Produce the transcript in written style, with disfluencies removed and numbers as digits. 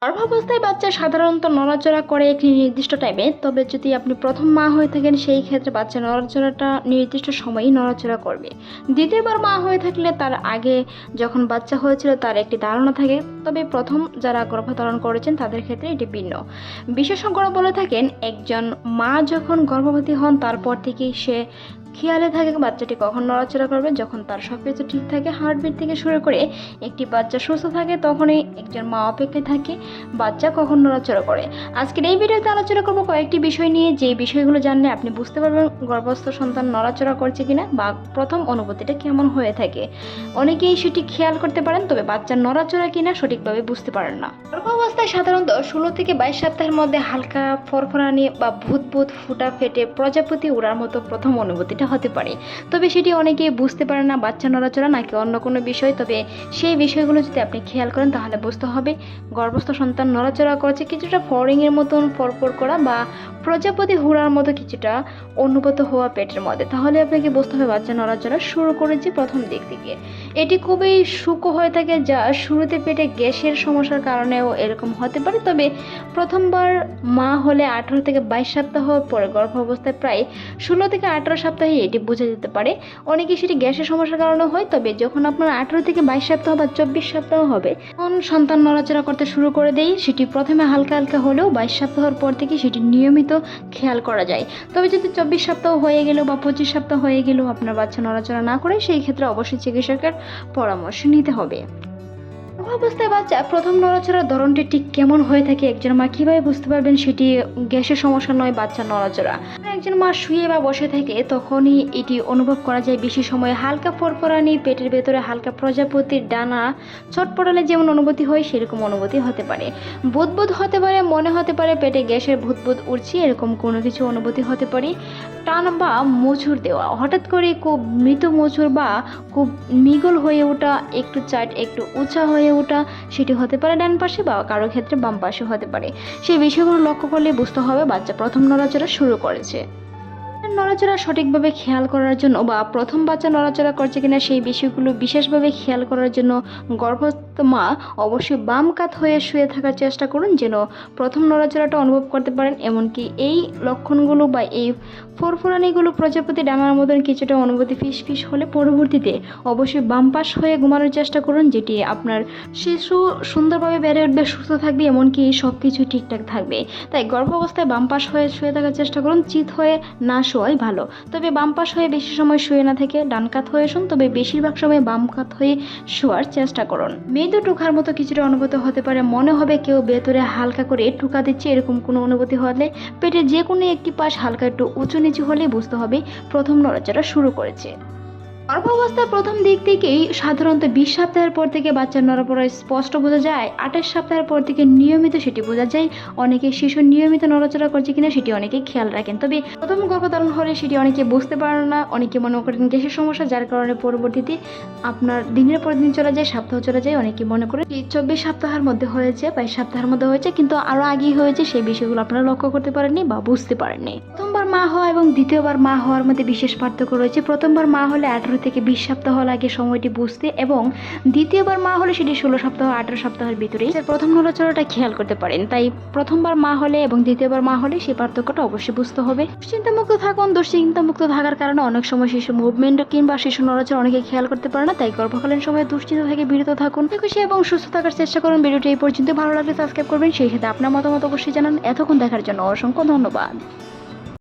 গর্ভাবস্থায় বাচ্চা সাধারণত নড়াচড়া করে একটি নির্দিষ্ট টাইমে, তবে যদি আপনি প্রথম মা হয়ে থাকেন সেই ক্ষেত্রে বাচ্চা নড়াচড়াটা নির্দিষ্ট সময়েই নড়াচড়া করবে। দ্বিতীয়বার মা হয়ে থাকলে তার আগে যখন বাচ্চা হয়েছিল তার একটি ধারণা থাকে, তবে প্রথম যারা গর্ভধারণ করেছেন তাদের ক্ষেত্রে এটি ভিন্ন। বিশেষজ্ঞরা বলে থাকেন একজন মা যখন গর্ভবতী হন তারপর থেকেই সে খেয়ালে থাকে বাচ্চাটি কখন নড়াচড়া করবে। যখন তার সব কিছু ঠিক থাকে, হার্টবিট থেকে শুরু করে একটি বাচ্চা সুস্থ থাকে, তখনই একজন মা অপেক্ষায় থাকে বাচ্চা কখন নড়াচড়া করে। আজকের এই ভিডিওতে আলোচনা করব কয়েকটি বিষয় নিয়ে, যে বিষয়গুলো জানলে আপনি বুঝতে পারবেন গর্ভস্থ সন্তান নড়াচড়া করছে কিনা বা প্রথম অনুভূতিটা কেমন হয়ে থাকে। অনেকেই সেটি খেয়াল করতে পারেন, তবে বাচ্চার নড়াচড়া কিনা সঠিকভাবে বুঝতে পারেন না। গর্ভাবস্থায় সাধারণত 16 থেকে 22 সপ্তাহের মধ্যে হালকা ফরফরানি বা ভূত ফুটা ফেটে প্রজাপতি উড়ার মতো প্রথম অনুভূতিটা হতে পারে, তবে সেটি অনেকেই বুঝতে পারে না বাচ্চা নড়াচড়া নাকি অন্য কোনো বিষয়। তবে সেই বিষয়গুলো যদি আপনি খেয়াল করেন তাহলে বুঝতে হবে গর্ভস্থ সন্তান নড়াচড়া করছে, কিছুটা ফড়িংয়ের মতন ফরফর করা বা প্রজাপতি হুড়ার মতো কিছুটা অনুভূত হওয়া পেটের মধ্যে, তাহলে আপনাকে বুঝতে হবে বাচ্চা নড়াচড়া শুরু করেছে প্রথম দিক থেকে। এটি খুবই সূক্ষ্ম হয়ে থাকে, যা শুরুতে পেটে গ্যাসের সমস্যার কারণেও এরকম হতে পারে। তবে প্রথমবার মা হলে 18 থেকে 22 সপ্তাহ পরে গর্ভাবস্থায় প্রায় 16 থেকে 18 সপ্তাহে এটি বোঝা যেতে পারে। অনেকে সেটি গ্যাসের সমস্যার কারণে হয়, তবে যখন আপনার 18 থেকে 22 সপ্তাহ বা 24 সপ্তাহ হবে তখন সন্তান নড়াচড়া করতে শুরু করে দেয়। সেটি প্রথমে হালকা হালকা হলেও 22 সপ্তাহের পর থেকে সেটি নিয়মিত খেয়াল করা যায়। তবে যদি 24 সপ্তাহ হয়ে গেল বা 25 সপ্তাহ হয়ে গেলেও আপনার বাচ্চা নড়াচড়া না করে, সেই ক্ষেত্রে অবশ্যই চিকিৎসকের পরামর্শ নিতে হবে। গর্ভাবস্থায় বাচ্চা প্রথম নড়াচড়ার ধরনটি ঠিক কেমন হয়ে থাকে একজন মা কিভাবে বুঝতে পারবেন সেটি গ্যাসের সমস্যা নয়, বাচ্চা নড়াচড়া। একজন মা শুয়ে বা বসে থাকে তখনই এটি অনুভব করা যায়। বেশি সময় হালকা ফরফরানি, পেটের ভেতরে হালকা প্রজাপতির ডানা ছটপটালে যেমন অনুভূতি হয় সেরকম অনুভূতি হতে পারে। বুদবুদ হতে পারে, মনে হতে পারে পেটে গ্যাসের বুদবুদ উঠছে, এরকম কোনো কিছু অনুভূতি হতে পারে। টান বা মোচড় দেওয়া, হঠাৎ করে খুব মৃত মোচড় বা খুব মিগল হয়ে ওঠা, একটু চাট একটু উঁচা হয়ে ওঠা, সেটি হতে পারে ডান পাশে বা কারো ক্ষেত্রে বাম পাশে হতে পারে। সেই বিষয়গুলো লক্ষ্য করলে বুঝতে হবে বাচ্চা প্রথম নড়াচড়া শুরু করেছে। নড়াচড়া সঠিকভাবে খেয়াল করার জন্য বা প্রথম বাচ্চা নড়াচড়া করছে কিনা সেই বিষয়গুলো বিশেষভাবে খেয়াল করার জন্য গর্ভস্থ মা অবশ্যই বাম কাত হয়ে শুয়ে থাকার চেষ্টা করুন, যেন প্রথম নড়াচড়াটা অনুভব করতে পারেন। এমনকি এই লক্ষণগুলো বা এই ফরফরানিগুলো প্রজাপতি ডানার মতন কিছুটা অনুভূতি ফিস হলে পরবর্তীতে অবশ্যই বাম পাশ হয়ে ঘুমানোর চেষ্টা করুন, যেটি আপনার শিশু সুন্দরভাবে বেড়ে উঠবে, সুস্থ থাকবে, এমনকি সব কিছু ঠিকঠাক থাকবে। তাই গর্ভাবস্থায় বাম পাশ হয়ে শুয়ে থাকার চেষ্টা করুন, চিত হয়ে না শোয়াই ভালো। তবে বাম পাশ হয়ে বেশি সময় শুয়ে না থেকে ডান কাত হয়ে শুন, তবে বেশিরভাগ সময় বাম কাত হয়ে শোয়ার চেষ্টা করুন। মৃদু টুকার মতো কিছুটা অনুভূতি হতে পারে, মনে হবে কেউ ভেতরে হালকা করে টুকা দিচ্ছে, এরকম কোনো অনুভূতি হলে পেটের যে কোনো একটি পাশ হালকা একটু উঁচু নিচু হলে বুঝতে হবে প্রথম নড়াচড়া শুরু করেছে। গর্ভাবস্থার প্রথম দিক থেকেই সাধারণত 20 সপ্তাহের পর থেকে বাচ্চার নড়াচড়া স্পষ্ট বোঝা যায়। 28 সপ্তাহের পর থেকে নিয়মিত সেটি বোঝা যায়। অনেকে শিশু নিয়মিত নড়াচড়া করছে কিনা সেটি অনেকে খেয়াল রাখেন, তবে প্রথম গর্ভধারণ হলে সেটি অনেকে বুঝতে পারেন না। অনেকে মনে করেন গ্যাসের সমস্যা, যার কারণে পরবর্তীতে আপনার দিনের পর দিন চলে যায়, সপ্তাহ চলে যায়। অনেকে মনে করেন 24 সপ্তাহের মধ্যে হয়েছে, 22 সপ্তাহের মধ্যে হয়েছে, কিন্তু আরও আগেই হয়েছে। সেই বিষয়গুলো আপনারা লক্ষ্য করতে পারেননি বা বুঝতে পারেননি। প্রথমবার মা হওয়া এবং দ্বিতীয়বার মা হওয়ার মধ্যে বিশেষ পার্থক্য রয়েছে। প্রথমবার মা হলে 18 থেকে 20 সপ্তাহ লাগে সময়টি বুঝতে, এবং দ্বিতীয়বার মা হলে সেটি 16 সপ্তাহ 18 সপ্তাহের ভিতরেই প্রথম নড়াচড়াটা খেয়াল করতে পারেন। তাই প্রথমবার মা হলে এবং দ্বিতীয়বার মা হলে সেই পার্থক্যটা অবশ্যই বুঝতে হবে। দুশ্চিন্তামুক্ত থাকুন। দুশ্চিন্তামুক্ত থাকার কারণে অনেক সময় শিশু মুভমেন্ট কিংবা শিশু নড়াচড়া অনেকে খেয়াল করতে পারে না, তাই গর্ভকালীন সময়ে দুশ্চিন্তা থেকে বিরত থাকুন। খুশি এবং সুস্থ থাকার চেষ্টা করুন। ভিডিওটি এই পর্যন্ত ভালো লাগলে সাবস্ক্রাইব করবেন, সেই সাথে আপনার মতামত অবশ্যই জানান। এতক্ষণ দেখার জন্য অসংখ্য ধন্যবাদ।